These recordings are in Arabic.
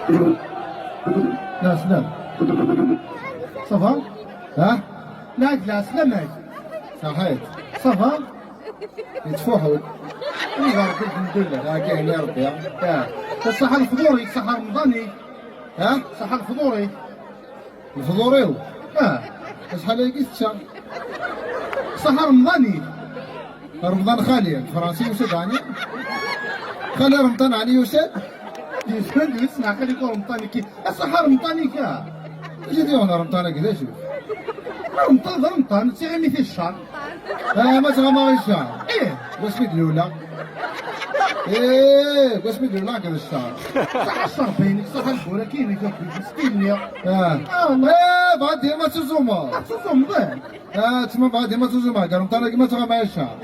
لا سلام. صافا؟ ها؟ لا سلامك. صحيت. صافا؟ يتفوحوا. ربي الحمد لله. لا كاين يا ربي. الصحة الفطوري، الصحة رمضاني. ها؟ الصحة الفطوري. الفطوري؟ شحال هيك الشهر؟ الصحة رمضاني. رمضان خالي فرنسي وسد عني. خالي رمضان علي يوسف. يسمعني يسمع خلي يقول رمضاني كي الصحة رمضاني كا. جدي وانا رمضان كذا شوف. رمضان تيغي مثل الشهر. ما تغمر الشهر. واش بيد الاولى؟ واش بيد الاولى كذا الشهر. صح الشهر بينك صح البورا كاين كيف ستينيا. بعد ما تزوما. تزوم تما بعد ما تزوما رمضان كما تغمر الشهر.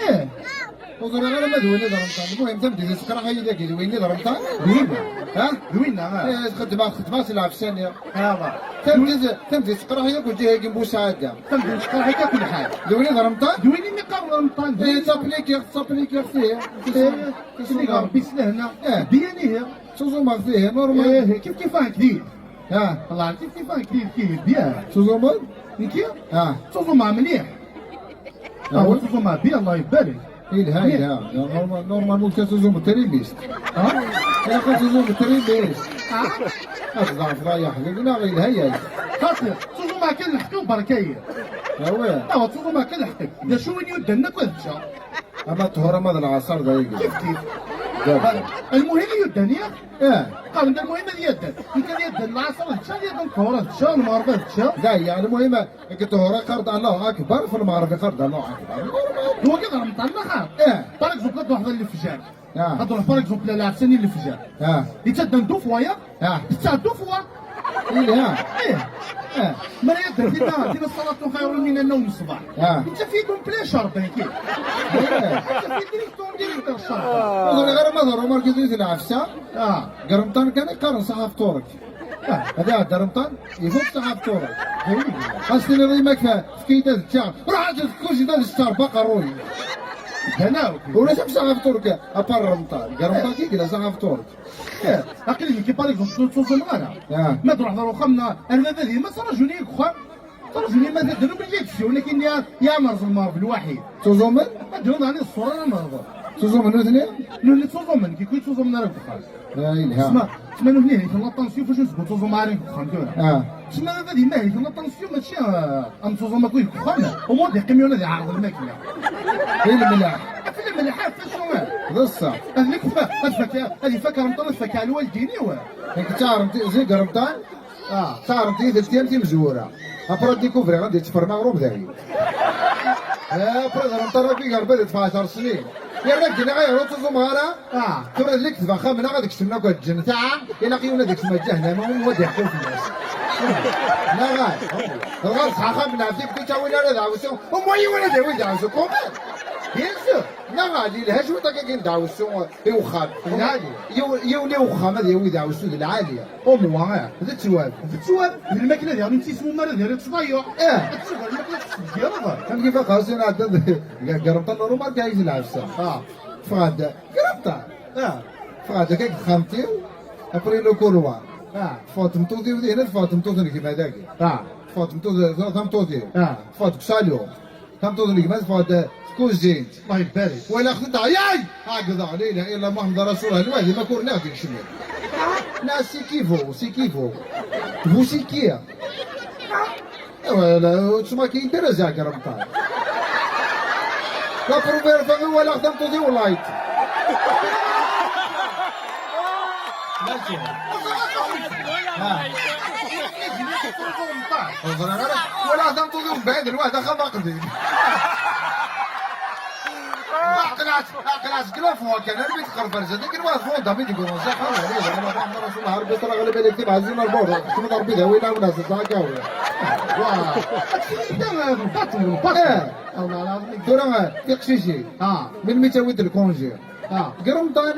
وزر غير ما دويني رمضان. المهم تمدي تسكر هاي داك دويني رمضان. دوينا. خدمة تلعب ثانية. تمدي تسكر هاي وتجي هيك بوسعادة. تمدي تسكر هيك كل حاجة. دويني رمضان. دويني مقر رمضان. تابليكي فيه. كيف ربي سلهنا. بياني هي. تزوما فيه نورمال. كيف كذي. الله كيف كذي بيان. تزوما؟ كيف؟ تزوما مليح. تزوما بيان الله يبارك. إلها نورمال مو تزوم التريليست. يا أخي تزوم التريليست. ضعف رايح قلنا غير هي. خاطر تزوم كل حكي بركاية. تزوم كل حكي. دا شو وين يدنا كل شهر. أما الطهورة ماذا العصر ذا كيف. المهم يدنيا. قال المهم يدن. يمكن يدن العصر الشهر يدن الطهورة الشهر المعرفة الشهر. لا يعني المهم الطهورة قرض الله أكبر في المعرفة قرض الله أكبر. هو كذا رمضان ما طارق زوبلات واحدة اللي في الفجار. هضر طارق زوبلات العساني اللي في الفجار. يتدن دوفوايا. تتعدو فوا. مرا يدر دينا الصلاة خير من النوم الصباح. انت في كومبليشر بيكي. انت في ديريكتور الشرط. غير ما ضروا مركزين في العفسة. قرمطان كان يقارن صحة فطورك. هذا قرمطان يفوت صحة فطورك. خاصني ريمك في كيدات الشعب. روح اجل كل شيء الشعر بقى روي. هنا ولا شاف صحة فطورك ابار رمضان. قرمطان كي كذا صحة فطورك. أقول لك بارك تصوم أنا. ما تروح ضرو خمنا أنا ذي ما صار جوني خم. صار جوني ما تدرب الجيتسي ولكن يا مرز المرض الوحيد. تصوم؟ ما تدرون عليه الصورة أنا مرض. تصوم من اثنين؟ نحن تصوم كي كنت تصوم نعرف خالص. لا إله. اسمع نحن في الطنسيون فاش نسبوا تصوم معرف خم كذا. اسمع هذه ما هي في الطنسيون ماشي أم تصوم كوي خم. وما دي قميون هذه عارض الماكلة. هي الملاح. في الملاحات في الشمال. بالصح. هذه فكرة رمضان فكرة الوالدين واه. هيك تعرف زي رمضان؟ تعرف ذي أيام مزورة. أبرد ديكوفري غادي تفرم مغروب ذاي. أبرد رمضان راكي قرب بدت في 10 سنين. يا راجل غير تصوم هذا. تبرد لك تبقى خامنة غادي تكتمنا كل الجنة تاع. إلا قيونا ديك اسمها جهنم وهو يحكوا في الناس. لا غاد. الغاد خامنة فيك تسوي لنا دعوة. هم يونا دعوة دعوة كومن. ينسى لا غادي لها شو تاكا دعوة السوق يوخام العالية يولي وخام هذا يولي دعوة السوق العالية أمو هذا التواب الماكلة ديالو انت اسمو مرة ديالو تصايع تشوف الماكلة تسجل كان كيف خاصنا قربت له روما كايز العفسة فغاد قربت فغاد كيك خامتي ابري لو كولوا فاطمة توزي هنا فاطمة توزي كيف هذاك فاطمة توزي فاطمة سالو فاطمة توزي كيف هذا كوزين الله يبارك ولا اخذت ياي هكذا لا اله الا محمد رسول الله الواحد ما كون ناخذ شنو لا سي كيفو فو سيكيا ولا تسمى كي درجة كرمطان لا بروفير فغي ولا خدمت دي ولايت ولا خدمت دي من بعد الواحد خمق دي قلاش كلا فوا كان البيت خربر زادك الواحد فوا دامي يقول صح ولا انا محمد رسول الله ربي طلع على بالك تبع زين البور كنت ضربي ذا وين الناس تاكاو واه تمام بطل الله العظيم دورا تقشيشي من متى ود الكونجي قرمطان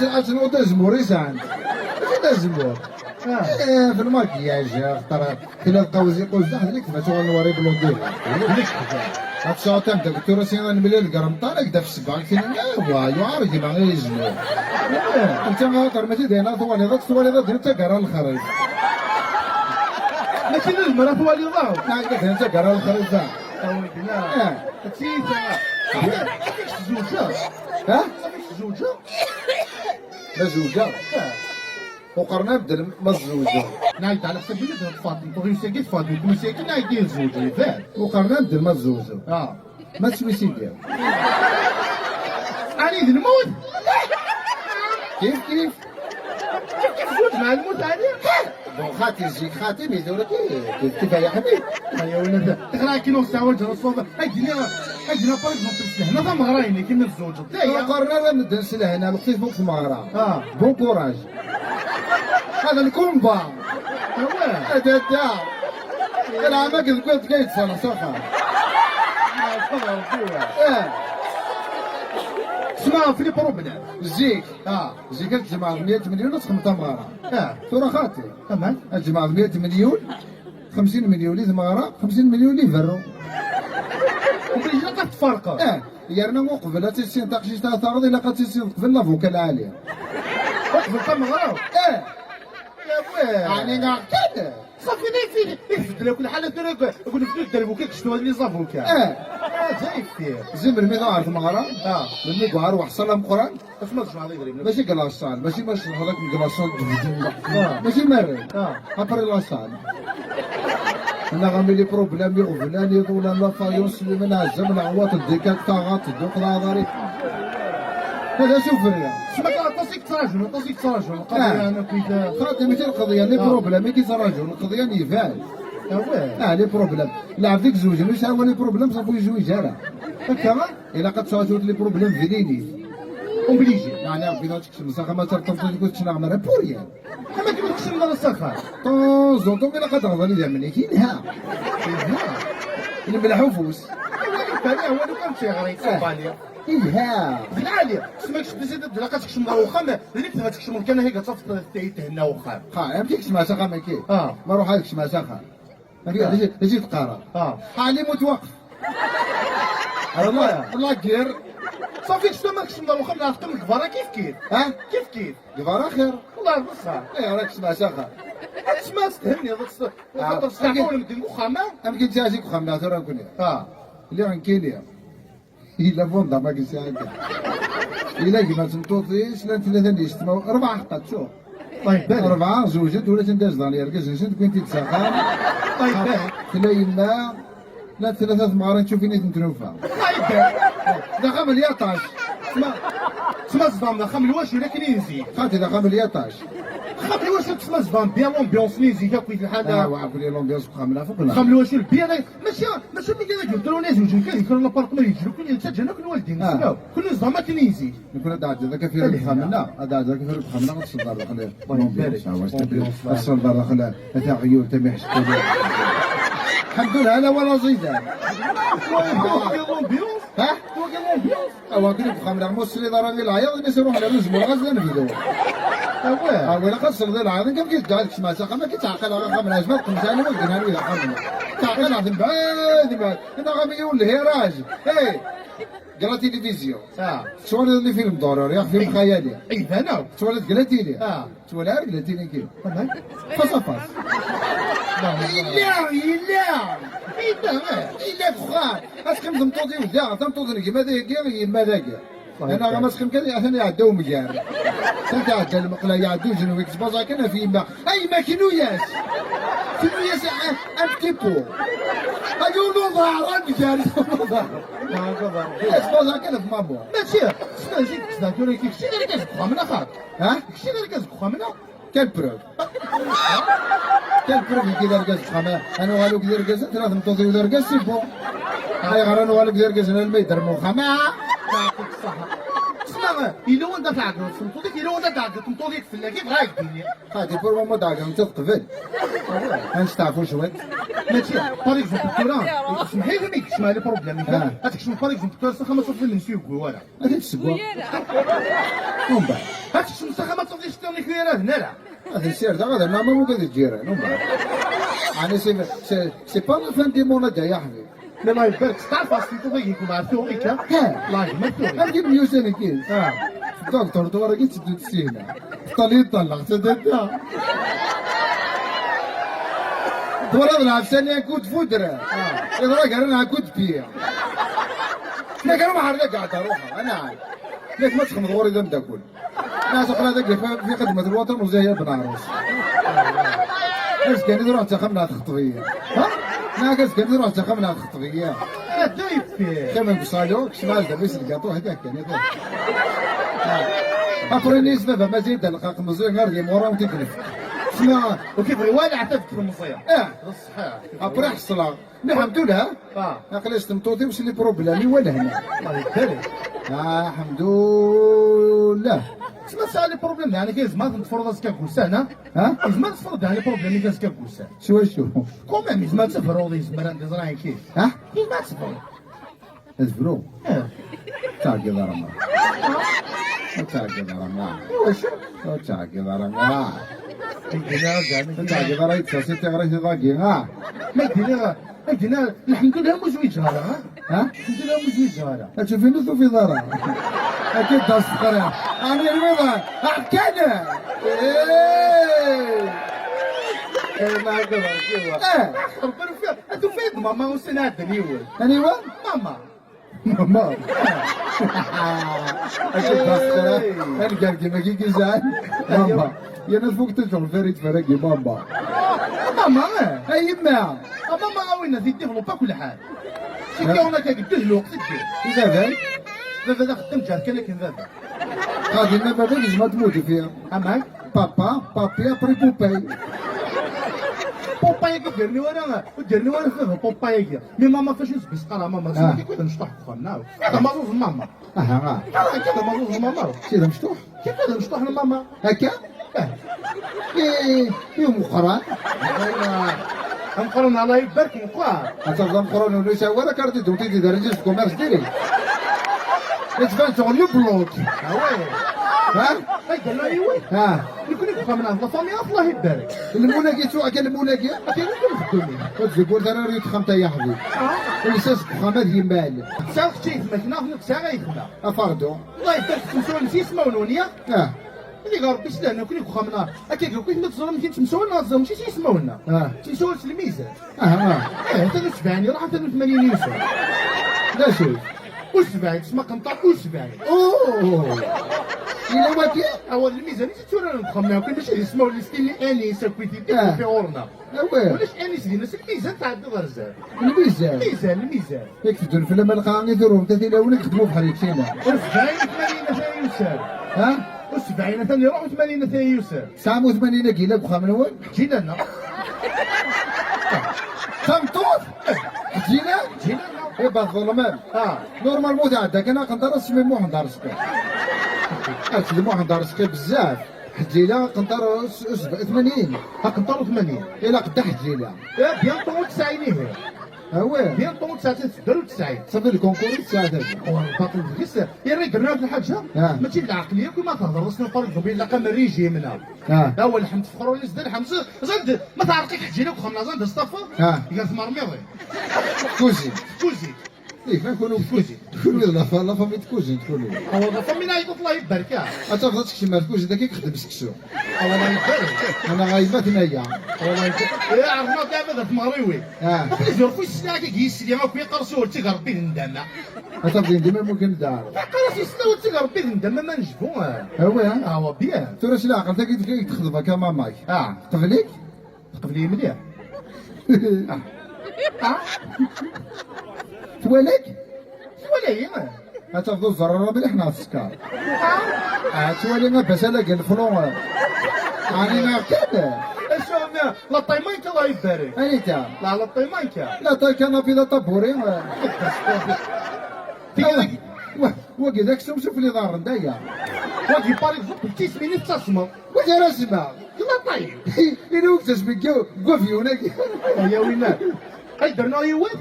عشان ودا زمور يسان ودا زمور في الماكياج ترى ثلاث قوزي قوز داخلك ما شغل نوري بلوندين هاتشاو تمتا قلت له سينا نملي القرمطان هكذا في السباق كاين لا يعارك ما غير يزمور انت ما ترمتي دينا ثواني ضد ثواني ضد انت قرا الخريج ماشي للمرأة ثوالي ضاو. نعم قلت انت قرا الخريج ولدي لا. تسيسة. صافيك زوجة. ها؟ صافيك زوجة. مزوجة وقرنا بدل مزوجة نايت على حسب بلد فاطمة تغير ساكت فاطمة كل ساكت نايت ديال زوجة فات. وقرنا بدل مزوجة ما تسوي سيدي أنا إذا نموت. كيف كيف زوج مع الموت هذه؟ خاتي يجيك خاتي ميدورك كيف يا حبيبي يا ولد تقرا كي نوصل وجه الصوب هاجينا باغ اكزومبل هنا ضم غرايني كيما الزوج قرنا لا ندرس لهنا لقيت فوق المغرى بون كوراج هذا الكومبا هذا العماك قلت قايد سنة صخر اسمع في لي بروبليم زيك زيك تجمع 100 مليون تخمطها مغرى ثورة خاطي تمام تجمع 100 مليون 50 مليون لي ثمارة 50 مليون لي فرو وبيجي لقى تفرقة يرنا وقبل تيسين تاقشيش تاع ثارض إلا قد تيسين قبل لافوكا العالية وقبل تم غراو يا بوي يعني كذا صافي لي يفد كل حاجة يقول في الدرب كيك شنو اللي زافوكا زايد فيه زمر مي غار مغرى لمي غار وحصل قران اسمع شنو هذا يدري ماشي كلاصال ماشي باش هذاك الكلاصال ماشي مري ابري لاصال انا غامي لي بروبليم يغفلان يطول لا فايوس اللي من عزم العواط الديكات طاغات الدوق العضاري هذا شوف الريا سمعت تصيك تراجل القضية انا كنت خاطر مثل القضيه لي بروبليم كي تراجل القضيه نيفال لي بروبليم لا ديك زوج مش هو لي بروبليم صافو يجوا يجارة هكا الا قد تواجد لي بروبليم فينيني اوبليجي يعني في ناس كشم ساخه ما ترتبط لي كنت نعمل بوريا كما كيما تكشم دار السخاء زونتو الا قد غضل لي مني كينها اللي بالحفوس هو لو كان شي غريب صوباليا إلها بالعالية سمعت تزيد دلاقة تكشم دار وخام اللي كتبها تكشم كان هيك تصفط تهنا وخام ما تكشم مع ساخه ما كي ما روح هاكش مع ساخه تجي تقارا حالي متوقف الله كير صافي شنو ما كشم دار وخام نعرف كم كبارة كيف كيف كبارة خير والله بصح راك تسمع ساخه تسمع ستهمني هذاك تستحقوا لك وخامة يمكن تجيك وخامة ترى كوني اللي عن كيليا إلا فوندا ما قلت هكا إلا كيما تنطوطيش لا ثلاثة اللي يجتمعوا 4 حقات شوف طيب 4 زوجات ولا تنداز داني ركز نشد كنتي تساقان طيب ثلا يما لا 3 ثمارين تشوفيني تنتروفا طيب دخل ملياطاش تسمى الزبام خام الواش ولكن ينزي خاطي دخل ملياطاش خام الواش تسمى الزبام بيان لومبيونس نيزي كيف الحاجة وعقول لي لومبيونس خاملة فوق خام الواش البيان ماشي ملي كذا قلت له ناس وجهك كذا يكون لابارتمون يجرو كل انت جانا كل والدين كل الزبام ما كان ينزي نكون هذا ذاك في ربح خاملة هذا ذاك في ربح خاملة غتصدر داخل لومبيونس غتصدر داخل تاع عيون تميح الحمد لله لا ولا زيدان ها؟ أو قريب خاملة موسري ضراني العياض الناس يروح على رزم والغزل نفيدو ولا قصر ذي العياض كم كيف قالك سما ساقة ما كتعقل خاملة أجمل قمزاني وقنا نويا خاملة تعقل عظيم بعاد أنا غامي يقول الهيراج إيه قرا تلفزيون تولد اللي فيلم ضروري فيلم خيالي اي انا تولد قلتي لي تولد قلتي لي كيف فاس فاس إلا بخار أسخن تمطوطي ودا تمطوطي كيما ذاك ما ذاك أنا غا مسخن كذا أنا يعدو مجار أنت عدى المقلة يعدو جنوبك سبازا كنا في ما أي ما كنوياس أن بو أقول ظهر مجار سبازا كنا في مامو ماشي شنو زيد تذاكر كيف شي اللي كتبقى من أخاك شي اللي كتبقى منها كان بروف كان بروف كي دار كاس خما انا والو كي دار كاس ثلاث مطوطي ودار كاس سيبو هاي غير انا والو كي دار كاس انا الميتر مو خما يعطيك الصحة اسمع إلا وانت تعقل تمطوطيك إلا وانت تعقل تمطوطيك في كيف غايك الدنيا هادي بور ما تعقل انت تقبل هنستعفو شوي ماشي طريق في الدكتوراه اسمح لي ما يكشف لي بروبليم هاتك شنو طريق في الدكتوراه سخا ما تصفي لي نسيو ولا هادي تسبوا ومن بعد هاتك شنو سخا ما تصفيش توني كبيرة هنا لا هذا السير ده هذا ما مو قادر الجيران ومن بعد يعني سي با لا فان دي موندا يا حبيبي لا ما يبارك تعرف اصلي تضيق مع ثوريك الله يهمك هادي ميوزين كيف دكتور تورا كي تسدد السينة طلي طلق تدد تورا العفسانية كنت فدرة إذا قال أنا كنت بيع لكن أنا ما حرقت قاعد أروحها أنا عارف ليك ما تخمض غوري دم تاكل ناس أخرى ذاك في خدمة الوطن وزي بنعرس ناس كان يروح تخمنا خطبية ها ناقص كان يروح تخمنا خطبية كمان بصالو شمال دبيس القاطو هذاك يعني أقول سبب ما زيد القاق مزيان غير مورا وتكلف اسمع وكيف روالي عتفكر المصير صحيح أبرح الصلاة الحمد لله أقلش تمطوطي وش اللي بروبلامي ولا هنا الحمد لله اسمع سالي بروبليم يعني كي زمان تفرض اسكا كوسان ها زمان تفرض يعني بروبليم كي اسكا كوسان شو كومام زمان تفرض زمان انت زراعي كيف ها زمان تفرض تفرو تاكي ضرما تاكي ضرما تاكي ضرما تاكي ضرما تساسي تغري تضاقي ها ما قلنا الحمد لله مو زويج هذا ها الحمد لله مو زويج هذا تشوفي نصو في ضرا اكيد تصفر انا الرضا كذا ما اقدر انتو فين ماما وسناد نيول ايوه ماما اكيد تصفر انا قال كيما كي كيزان ماما يا ناس فوق تشوف فريد فرقي ماما اي ما ماما وين في ديفلوبا كل حال سيدي هنا كيدير الوقت سيدي بابا خدم جارك لكن بابا غادي ما بابا لازم تموتي فيها اماك بابي ابري بوباي بوباي كيديرني وانا فيه بوباي كي مي ماما فاش نسبي سقرا ماما سيدي كيف نشطح خنا هذا مازوز ماما كذا مازوز ماما سيدي مشطوح كيف هذا نشطح لماما هكا ايه مقران مقرن الله يبارك مقران أتفضل مقرن وليس ولا كارتي دوتي دي درجة كوميرس ديري تبان شغل بلوك ها قال له ايوه يكون يبقى من هذا فامي الله يبارك المولاقي سوء كان المولاقي كاين يكون خدومي وتقول انا ريت خمسة يا حبيبي ولساس خمات يمال ساق شي ما ناخذ ساعه يخدم افردو الله يبارك تمسوا نسي اسمه ونونيا اللي قال باش لنا كل خمنا هكاك كيف ما تزرم كي تمسوا لنا تزرم شي يسمعوا لنا تمسوا الميزان حتى 70 راه حتى 80 يوسف لا شوف و70 تسمى قنطار و70 اوه إلا ما كي هو الميزان اللي تورا نخمنا كل باش يسمعوا لي ستيني انيس كويتي في اورنا ولاش انيس ديالنا الميزان تاع الغرزه الميزان ياك تدور الفيلم القاعي يديروا حتى تيلاونك يخدموا بحال هكا و70 80 ثاني يوسف و70 ثاني يروح 80 ثاني يوسف 89 كيلو بخام الاول جينا لنا خمطوط جينا ايه بعد الظلمان نورمال مو عندك انا كندرس من مو ندرس اكيد مو ندرس بزاف حجيله قنطر 80 قنطر 80 الى قد حجيله بيان طون 90 هو بيان طون 99 صافي الكونكور 99 باطل كيس يا ريت قلنا لك الحاجه ماشي العقليه كيما تهضر راسنا نقول لك الا كان الريجيم هنا هو الحمد فخروا لي زاد حمزه زاد ما تعرقيك حجيله وخمنا زاد الصفا قال ثمار ميضي كوزي إيه كنكونوا كوزي كل لا فامي تكوزي تكونوا هو لا فامي لا يطلع الله يبارك اتفضل تكشي مال كوزي داك يخدم سكسو الله يبارك انا غايبات نايا الله يبارك يا عرفنا دابا في مغربي يزور في السلاك يسلي ما كيقرصوا تيقربي ندم اتفضل ديما ممكن دار قرص يسلو تيقربي ندم ما نجبوه هو بيان ترى شنو عقلت كي تخدمها كما ماي قبليك قبلي مليح تواليك توالي اتفضل الزراره بلي حنا في السكار توالي ما بس انا قال فلون انا كذا شوف لا طيمانكا الله يبارك انت لا طيمانكا لا طيمانكا في لا طابوري وكذاك شوف لي دار ندايا وكي بارك زوب تيسميني تصمم وجا رسمه يلا طيب إلا وقتاش بقوفي هناك يا وينك درنا يواد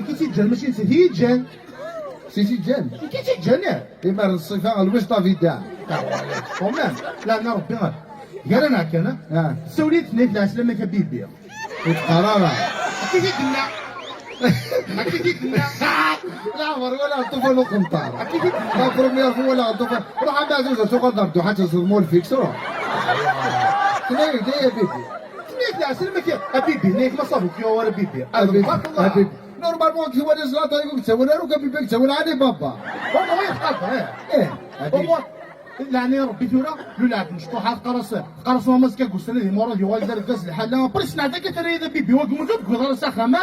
كي تيجان ماشي هي جان سيتي جان كي تيجان إما الصفة الوسطى في الدار كومام لا انا ربي قال انا كان سوليت نيت العسلامة كبيبيا قرارة كي قلنا هكي ديك لا عمر ولا طفل وقنطار لا بروميير فوا ولا طفل روح عند عزوزه سوق ضربتو حتى صدموا الفيكس روح كناي يا بيبي نيك لا سلمك حبيبي نيك ما صابك يا ورا بيبي حبيبي نورمالمون كي هو زلاطه يقول تسول روك بيبي تسول علي بابا هو يتقدر هو يعني ربي ثورة لولا مشطوحات قرص ما مسكك وسنة مورا دي والدر الغزل حلا برسنا ذاك ترى بيبي وقمت بقدر سخامة